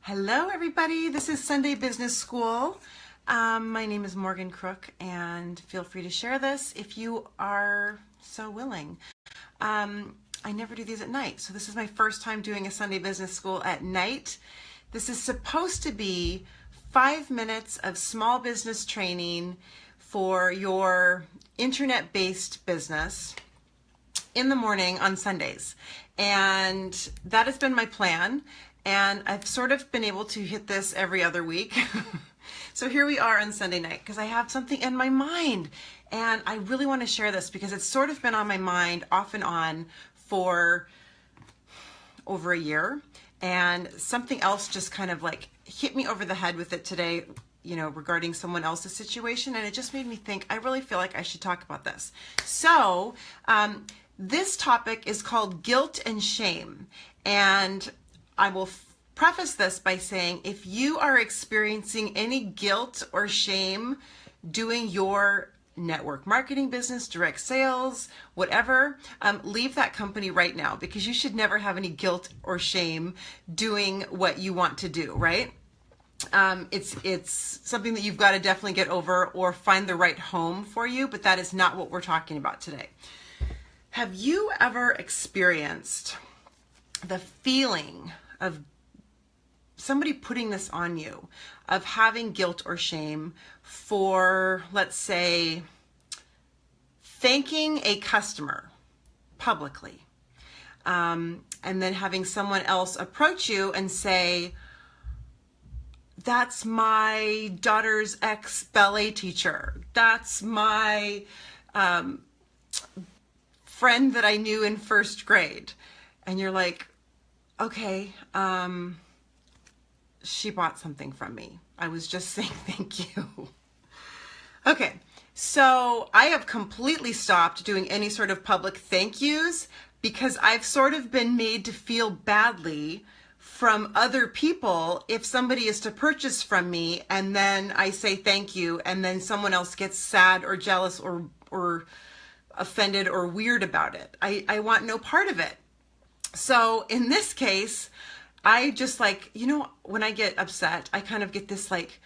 Hello everybody, this is Sunday Business School. My name is Morgann Crook and feel free to share this if you are so willing. I never do these at night, so this is my first time doing a Sunday Business School at night. This is supposed to be 5 minutes of small business training for your internet-based business in the morning on Sundays. And that has been my plan. And I've sort of been able to hit this every other week. So here we are on Sunday night because I have something in my mind and I really want to share this because it's sort of been on my mind off and on for over a year, and something else just kind of like hit me over the head with it today, regarding someone else's situation, and it just made me think I really feel like I should talk about this. So this topic is called guilt and shame, and I will preface this by saying if you are experiencing any guilt or shame doing your network marketing business, direct sales, whatever, leave that company right now, because you should never have any guilt or shame doing what you want to do, right? It's something that you've got to definitely get over or find the right home for you, but that is not what we're talking about today. Have you ever experienced the feeling of somebody putting this on you, of having guilt or shame for, let's say, thanking a customer publicly, and then having someone else approach you and say, that's my daughter's ex-ballet teacher, that's my friend that I knew in first grade, and you're like, okay, she bought something from me. I was just saying thank you. Okay, so I have completely stopped doing any sort of public thank yous because I've sort of been made to feel badly from other people if somebody is to purchase from me and then I say thank you and then someone else gets sad or jealous or offended or weird about it. I want no part of it. So in this case, I just when I get upset, I kind of get this like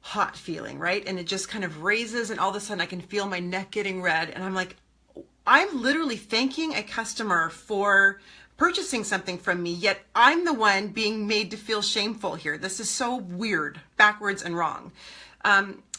hot feeling, right? And it just kind of raises, and all of a sudden I can feel my neck getting red. And I'm like, I'm literally thanking a customer for purchasing something from me, yet I'm the one being made to feel shameful here. This is so weird, backwards and wrong.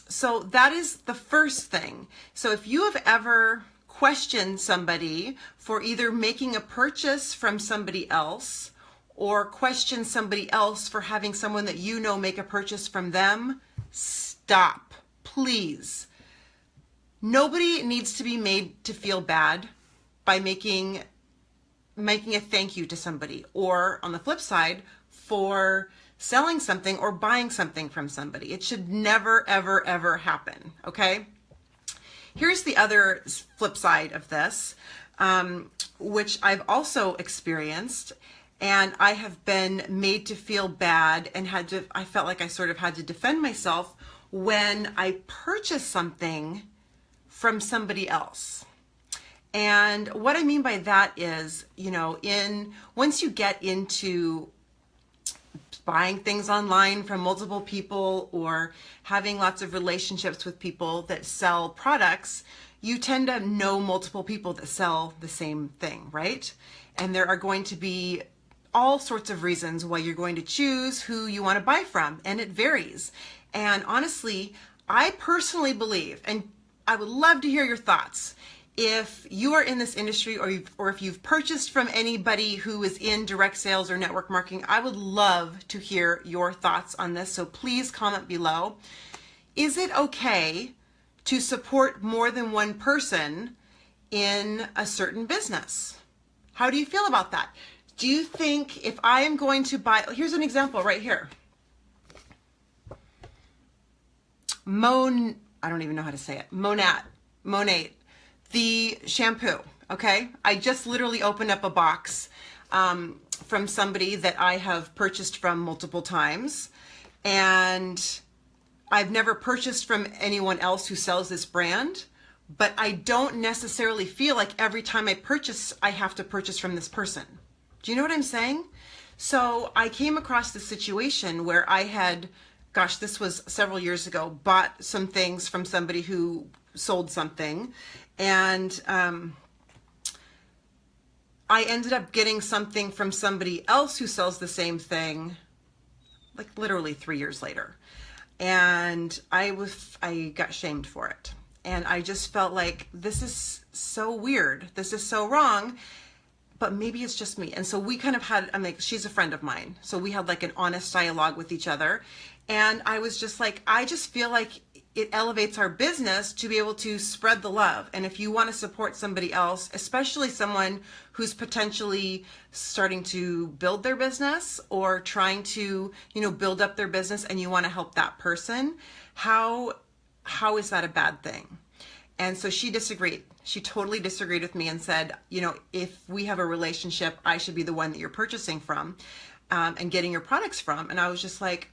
So that is the first thing. So if you have ever questioned somebody for either making a purchase from somebody else or question somebody else for having someone that you know make a purchase from them, stop, please. Nobody needs to be made to feel bad by making a thank you to somebody, or on the flip side, for selling something or buying something from somebody. It should never, ever, ever happen, okay? Here's the other flip side of this, which I've also experienced, and I have been made to feel bad and I felt like I sort of had to defend myself when I purchased something from somebody else. And what I mean by that is, once you get into buying things online from multiple people or having lots of relationships with people that sell products, you tend to know multiple people that sell the same thing, right? And there are going to be all sorts of reasons why you're going to choose who you want to buy from, and it varies. And honestly, I personally believe, and I would love to hear your thoughts, if you are in this industry or if you've purchased from anybody who is in direct sales or network marketing, I would love to hear your thoughts on this. So please comment below. Is it okay to support more than one person in a certain business? How do you feel about that? Do you think if I am going to buy, here's an example right here. I don't even know how to say it. Monat. The shampoo, okay? I just literally opened up a box from somebody that I have purchased from multiple times, and I've never purchased from anyone else who sells this brand, but I don't necessarily feel like every time I purchase, I have to purchase from this person. Do you know what I'm saying? So I came across this situation where I had, gosh, this was several years ago, bought some things from somebody who sold something, and I ended up getting something from somebody else who sells the same thing, like literally 3 years later. And I got shamed for it. And I just felt like, this is so weird. This is so wrong, but maybe it's just me. And so we kind of had, I'm like, she's a friend of mine. So we had like an honest dialogue with each other. And I was just like, I just feel like it elevates our business to be able to spread the love. And if you want to support somebody else, especially someone who's potentially starting to build their business or trying to, build up their business, and you want to help that person, how is that a bad thing? And so she disagreed. She totally disagreed with me and said, if we have a relationship, I should be the one that you're purchasing from and getting your products from. And I was just like,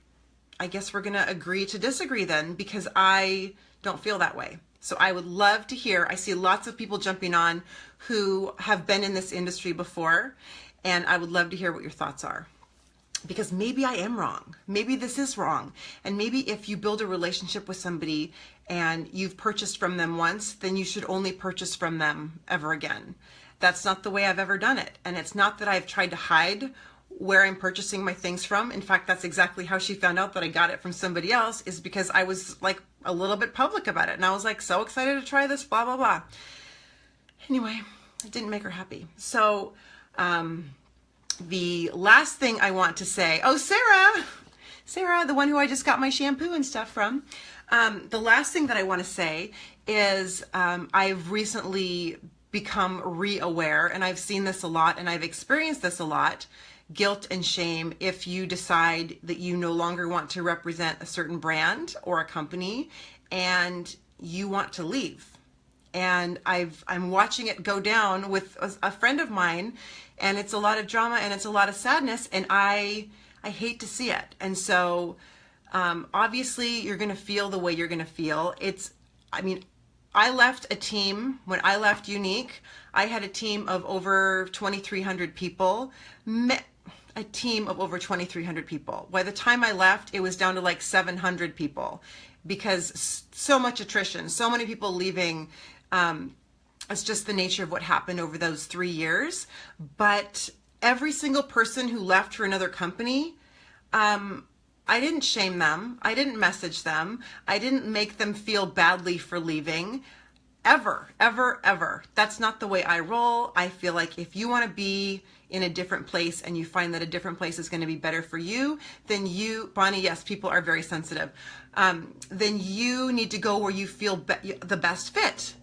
I guess we're going to agree to disagree then, because I don't feel that way. So I would love to hear, I see lots of people jumping on who have been in this industry before, and I would love to hear what your thoughts are. Because maybe I am wrong. Maybe this is wrong. And maybe if you build a relationship with somebody and you've purchased from them once, then you should only purchase from them ever again. That's not the way I've ever done it. And it's not that I've tried to hide where I'm purchasing my things from. In fact, that's exactly how she found out that I got it from somebody else, is because I was like a little bit public about it. And I was like, so excited to try this, blah, blah, blah. Anyway, it didn't make her happy. So the last thing I want to say, oh, Sarah, the one who I just got my shampoo and stuff from. The last thing that I want to say is I've recently become re-aware, and I've seen this a lot, and I've experienced this a lot, guilt and shame if you decide that you no longer want to represent a certain brand or a company and you want to leave. And I'm watching it go down with a friend of mine, and it's a lot of drama and it's a lot of sadness, and I hate to see it. And so obviously you're going to feel the way you're going to feel. I left a team, when I left Unique, I had a team of over 2,300 people, a team of over 2,300 people. By the time I left, it was down to like 700 people, because so much attrition, so many people leaving. It's just the nature of what happened over those 3 years. But every single person who left for another company, I didn't shame them. I didn't message them. I didn't make them feel badly for leaving. Ever, ever, ever. That's not the way I roll. I feel like if you want to be in a different place and you find that a different place is going to be better for you, then Bonnie, yes, people are very sensitive. Then you need to go where you feel the best fit.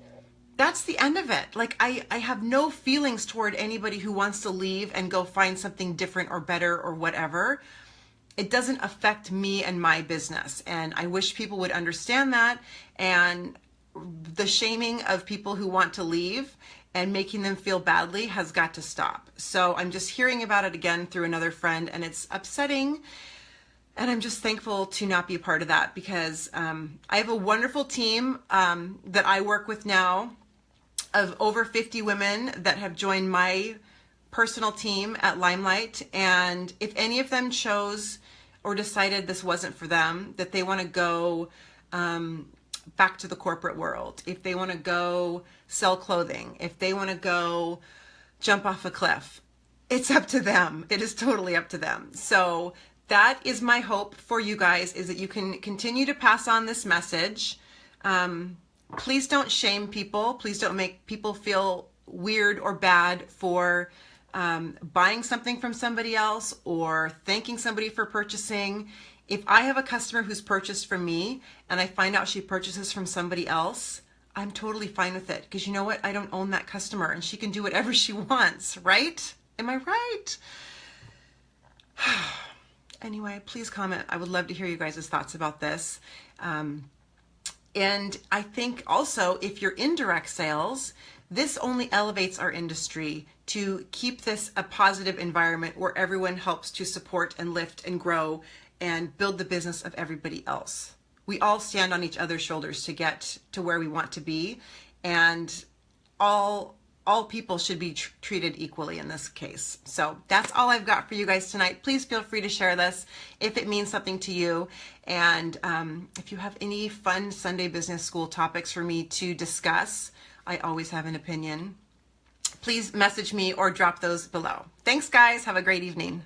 That's the end of it. Like, I have no feelings toward anybody who wants to leave and go find something different or better or whatever. It doesn't affect me and my business. And I wish people would understand that. And the shaming of people who want to leave and making them feel badly has got to stop. So I'm just hearing about it again through another friend, and it's upsetting. And I'm just thankful to not be a part of that, because I have a wonderful team that I work with now of over 50 women that have joined my personal team at LimeLight. And if any of them chose or decided this wasn't for them, that they want to go back to the corporate world, if they want to go sell clothing, if they want to go jump off a cliff, it's up to them. It is totally up to them. So that is my hope for you guys, is that you can continue to pass on this message. Please don't shame people. Please don't make people feel weird or bad for buying something from somebody else or thanking somebody for purchasing. If I have a customer who's purchased from me and I find out she purchases from somebody else, I'm totally fine with it, because you know what? I don't own that customer and she can do whatever she wants, right? Am I right? Anyway, please comment. I would love to hear you guys' thoughts about this. And I think also, if you're in direct sales, this only elevates our industry to keep this a positive environment where everyone helps to support and lift and grow and build the business of everybody else. We all stand on each other's shoulders to get to where we want to be, and all all people should be treated equally in this case. So that's all I've got for you guys tonight. Please feel free to share this if it means something to you. And if you have any fun Sunday Business School topics for me to discuss, I always have an opinion. Please message me or drop those below. Thanks, guys. Have a great evening.